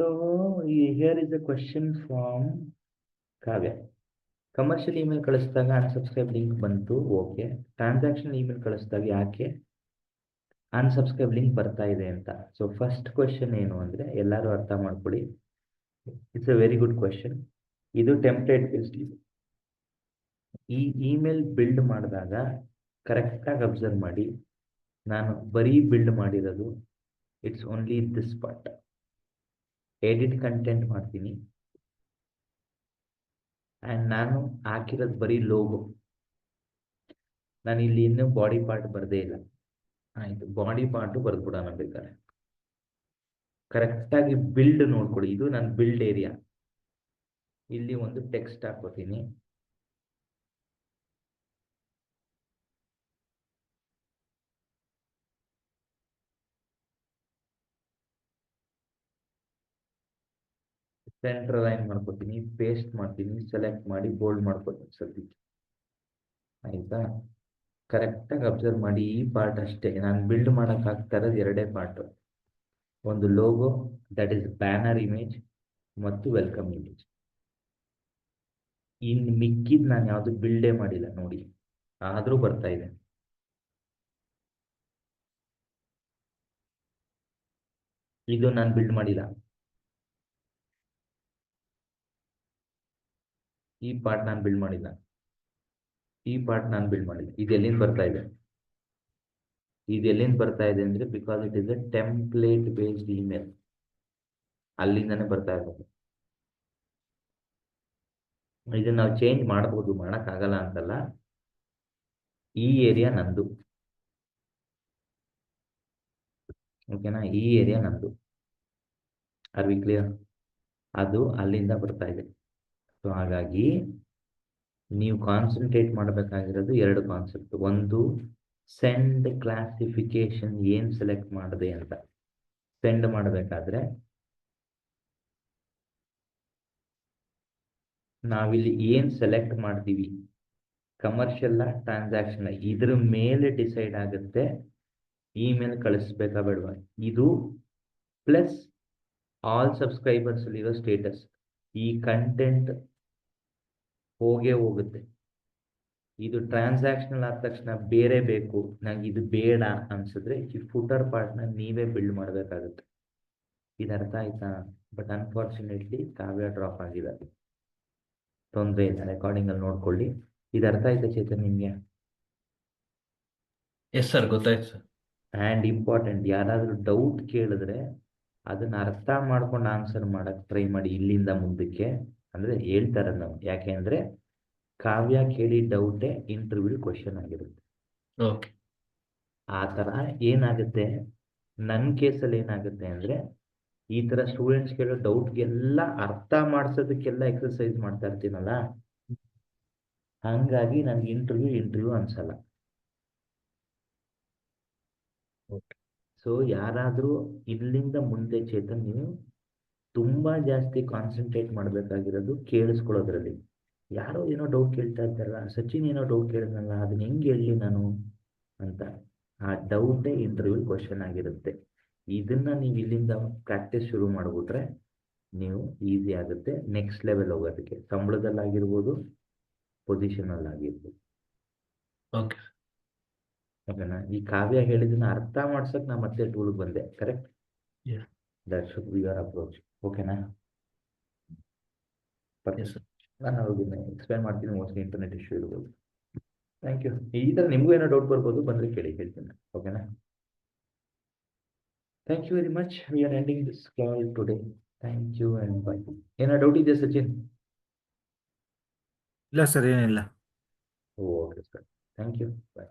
Here is a question from Kavya. Commercial email ಕಳಿಸಿದಾಗ unsubscribe link ಬಂತು, okay. Transaction email ಕಳಿಸಿದಾಗ ಯಾಕೆ unsubscribe link ಬರ್ತಾ ಇದೆ ಅಂತ. ಸೊ ಫಸ್ಟ್ ಕ್ವೆಶನ್ ಏನು ಅಂದರೆ, ಎಲ್ಲರೂ ಅರ್ಥ ಮಾಡ್ಕೊಳ್ಳಿ, it's a very good question. ಇದು ಟೆಂಪ್ಲೇಟ್ ಬೇಸ್ಡ್. ಈ ಇಮೇಲ್ ಬಿಲ್ಡ್ ಮಾಡಿದಾಗ ಕರೆಕ್ಟಾಗಿ ಅಬ್ಸರ್ವ್ ಮಾಡಿ, ನಾನು ಬರೀ ಬಿಲ್ಡ್ ಮಾಡಿರೋದು it's only this part. Edit content ಮಾಡ್ತೀನಿ ಆ್ಯಂಡ್ ನಾನು ಹಾಕಿರೋದು ಬರೀ ಲೋಗೋ. ನಾನು ಇಲ್ಲಿ ಇನ್ನೂ ಬಾಡಿ ಪಾರ್ಟ್ ಬರದೇ ಇಲ್ಲ. ಆಯಿತು, ಬಾಡಿ ಪಾರ್ಟು ಬರೆದ್ಬಿಡೋಣ ಬೇಕಾದ್ರೆ. ಕರೆಕ್ಟಾಗಿ ಬಿಲ್ಡ್ ನೋಡ್ಕೊಳ್ಳಿ, ಇದು ನನ್ನ ಬಿಲ್ಡ್ ಏರಿಯಾ. ಇಲ್ಲಿ ಒಂದು ಟೆಕ್ಸ್ಟ್ ಹಾಕೋತೀನಿ. ಸೆಂಟ್ರಲ್ ಲೈನ್ ಮಾಡ್ಕೋತೀನಿ, ಪೇಸ್ಟ್ ಮಾಡ್ತೀನಿ, ಸೆಲೆಕ್ಟ್ ಮಾಡಿ ಬೋಲ್ಡ್ ಮಾಡ್ಕೋತೀನಿ ಸದ್ಯಕ್ಕೆ. ಆಯಿತಾ? ಕರೆಕ್ಟಾಗಿ ಅಬ್ಸರ್ವ್ ಮಾಡಿ, ಈ ಪಾರ್ಟ್ ಅಷ್ಟೇ ನಾನು ಬಿಲ್ಡ್ ಮಾಡೋಕ್ಕಾಗ್ತಾ ಇರೋದು. ಎರಡೇ ಪಾರ್ಟು, ಒಂದು logo that is banner image ಮತ್ತು ವೆಲ್ಕಮ್ ಇಮೇಜ್. ಇನ್ನು ಮಿಕ್ಕಿದ್ ನಾನು ಯಾವುದು ಬಿಲ್ಡೇ ಮಾಡಿಲ್ಲ ನೋಡಿ, ಆದರೂ ಬರ್ತಾ ಇದೆ. ಇದು ನಾನು ಬಿಲ್ಡ್ ಮಾಡಿಲ್ಲ, ಈ ಪಾರ್ಟ್ ನಾನು ಬಿಲ್ಡ್ ಮಾಡಿಲ್ಲ, ಈ ಪಾರ್ಟ್ ನಾನು ಬಿಲ್ಡ್ ಮಾಡಿಲ್ಲ. ಇದು ಎಲ್ಲಿಂದ ಬರ್ತಾ ಇದೆ? ಇದು ಎಲ್ಲಿಂದ ಬರ್ತಾ ಇದೆ ಅಂದರೆ, because it is a template based email, ಅಲ್ಲಿಂದನೇ ಬರ್ತಾ ಇರೋದು. ಇದನ್ನ ನಾವು ಚೇಂಜ್ ಮಾಡ್ಬೋದು, ಮಾಡೋಕ್ಕಾಗಲ್ಲ ಅಂತಲ್ಲ. ಈ ಏರಿಯಾ ನಂದು, ಓಕೆನಾ? ಈ ಏರಿಯಾ ನಂದು. Are we clear? ಅದು ಅಲ್ಲಿಂದ ಬರ್ತಾ ಇದೆ. ಸೊ ಹಾಗಾಗಿ ನೀವು ಕಾನ್ಸಂಟ್ರೇಟ್ ಮಾಡಬೇಕಾಗಿರೋದು ಎರಡು ಕಾನ್ಸೆಪ್ಟ್. ಒಂದು, ಸೆಂಡ್ ಕ್ಲಾಸಿಫಿಕೇಶನ್ ಏನು ಸೆಲೆಕ್ಟ್ ಮಾಡಿದೆ ಅಂತ. ಸೆಂಡ್ ಮಾಡಬೇಕಾದ್ರೆ ನಾವಿಲ್ಲಿ ಏನು ಸೆಲೆಕ್ಟ್ ಮಾಡ್ತೀವಿ, ಕಮರ್ಷಿಯಲ್ ಟ್ರಾನ್ಸಾಕ್ಷನ್, ಇದ್ರ ಮೇಲೆ ಡಿಸೈಡ್ ಆಗುತ್ತೆ ಇಮೇಲ್ ಕಳಿಸ್ಬೇಕಾ ಬೇಡವಾ. ಇದು ಪ್ಲಸ್ ಆಲ್ ಸಬ್ಸ್ಕ್ರೈಬರ್ಸ್ ಅಲ್ಲಿರೋ ಸ್ಟೇಟಸ್. ಈ ಕಂಟೆಂಟ್ ಹೋಗೇ ಹೋಗುತ್ತೆ. ಇದು ಟ್ರಾನ್ಸಾಕ್ಷನಲ್ ಆದ ತಕ್ಷಣ ಬೇರೆ ಬೇಕು, ನಂಗೆ ಇದು ಬೇಡ ಅನ್ಸಿದ್ರೆ ಈ ಫುಟರ್ ಪಾರ್ಟ್ನ ನೀವೇ ಬಿಲ್ಡ್ ಮಾಡಬೇಕಾಗುತ್ತೆ. ಇದು ಅರ್ಥ ಆಯ್ತಾ? ಬಟ್ ಅನ್ಫಾರ್ಚುನೇಟ್ಲಿ ಕಾವ್ಯ ಡ್ರಾಪ್ ಆಗಿದ್ದಾರೆ. ತೊಂದರೆ ಇಲ್ಲ, ರೆಕಾರ್ಡಿಂಗಲ್ಲಿ ನೋಡ್ಕೊಳ್ಳಿ. ಇದು ಅರ್ಥ ಆಯ್ತಾ ಚೇತನ್ ನಿಮಗೆ? ಎಸ್ ಸರ್, ಗೊತ್ತಾಯ್ತು ಸರ್. ಆ್ಯಂಡ್ ಇಂಪಾರ್ಟೆಂಟ್, ಯಾರಾದರೂ ಡೌಟ್ ಕೇಳಿದ್ರೆ ಅದನ್ನ ಅರ್ಥ ಮಾಡ್ಕೊಂಡು ಆನ್ಸರ್ ಮಾಡಕ್ಕೆ ಟ್ರೈ ಮಾಡಿ ಇಲ್ಲಿಂದ ಮುಂದಕ್ಕೆ. ಅಂದರೆ ಹೇಳ್ತಾರೆ ನಾವು, ಯಾಕೆ ಅಂದರೆ ಕಾವ್ಯ ಕೇಳಿ ಡೌಟೇ ಇಂಟರ್ವ್ಯೂ ಕ್ವಶನ್ ಆಗಿರುತ್ತೆ. ಓಕೆ. ಆ ಥರ ಏನಾಗುತ್ತೆ, ನನ್ನ ಕೇಸಲ್ಲಿ ಏನಾಗುತ್ತೆ ಅಂದರೆ, ಈ ಥರ ಸ್ಟೂಡೆಂಟ್ಸ್ ಕೇಳೋ ಡೌಟ್ಗೆಲ್ಲ ಅರ್ಥ ಮಾಡಿಸೋದಕ್ಕೆಲ್ಲ ಎಕ್ಸರ್ಸೈಸ್ ಮಾಡ್ತಾ ಇರ್ತೀನಲ್ಲ, ಹಾಗಾಗಿ ನನಗೆ ಇಂಟರ್ವ್ಯೂ ಅನ್ಸಲ್ಲ. ಸೊ ಯಾರಾದರೂ ಇಲ್ಲಿಂದ ಮುಂದೆ ಚೇತನ್, ನೀವು ತುಂಬ ಜಾಸ್ತಿ ಕಾನ್ಸಂಟ್ರೇಟ್ ಮಾಡಬೇಕಾಗಿರೋದು ಕೇಳಿಸ್ಕೊಳ್ಳೋದ್ರಲ್ಲಿ. ಯಾರೋ ಏನೋ ಡೌಟ್ ಕೇಳ್ತಾ ಇದ್ದಾರಲ್ಲ, ಸಚಿನ್ ಏನೋ ಡೌಟ್ ಕೇಳಿದ್ನಲ್ಲ, ಅದನ್ನ ಹೆಂಗೆ ಹೇಳಲಿ ನಾನು ಅಂತ. ಆ ಡೌಟೇ ಇಂಟರ್ವ್ಯೂ ಕ್ವಶನ್ ಆಗಿರುತ್ತೆ. ಇದನ್ನ ನೀವು ಇಲ್ಲಿಂದ ಪ್ರಾಕ್ಟೀಸ್ ಶುರು ಮಾಡಿಬಿಟ್ರೆ ನೀವು ಈಸಿ ಆಗುತ್ತೆ ನೆಕ್ಸ್ಟ್ ಲೆವೆಲ್ ಹೋಗೋದಕ್ಕೆ. ಸಂಬಳದಲ್ಲಾಗಿರ್ಬೋದು, ಪೊಸಿಷನಲ್ಲಾಗಿರ್ಬೋದು. ಓಕೆ ಓಕೆನಾ? ಈ ಕಾವ್ಯ ಹೇಳಿದ್ದನ್ನ ಅರ್ಥ ಮಾಡ್ಸಕ್ಕೆ ನಾ ಮತ್ತೆ ಟೂಲ್ಗೆ ಬಂದೆ. Correct? Yeah. That should be your approach. ಓಕೆನಾ? Yes, sir. ನಾನು ಅವ್ರಿಗೆ ಎಕ್ಸ್ಪ್ಲೈನ್ ಮಾಡ್ತೀನಿ, ಮೋಸ್ಟ್ಲಿ ಇಂಟರ್ನೆಟ್ ಇಶ್ಯೂ ಇರ್ಬೋದು. Thank you. ಈ ಥರ ನಿಮಗೂ ಏನೋ ಡೌಟ್ ಬರ್ಬೋದು, ಬಂದರೆ ಕೇಳಿ, ಹೇಳ್ತೀನಿ. ಓಕೆನಾ? Thank you very much. We are ending this call today. Thank you and bye. ಏನೋ ಡೌಟ್ ಇದೆಯಾ ಸಚಿನ್? ಇಲ್ಲ ಸರ್, ಏನಿಲ್ಲ. Okay sir, thank you, bye.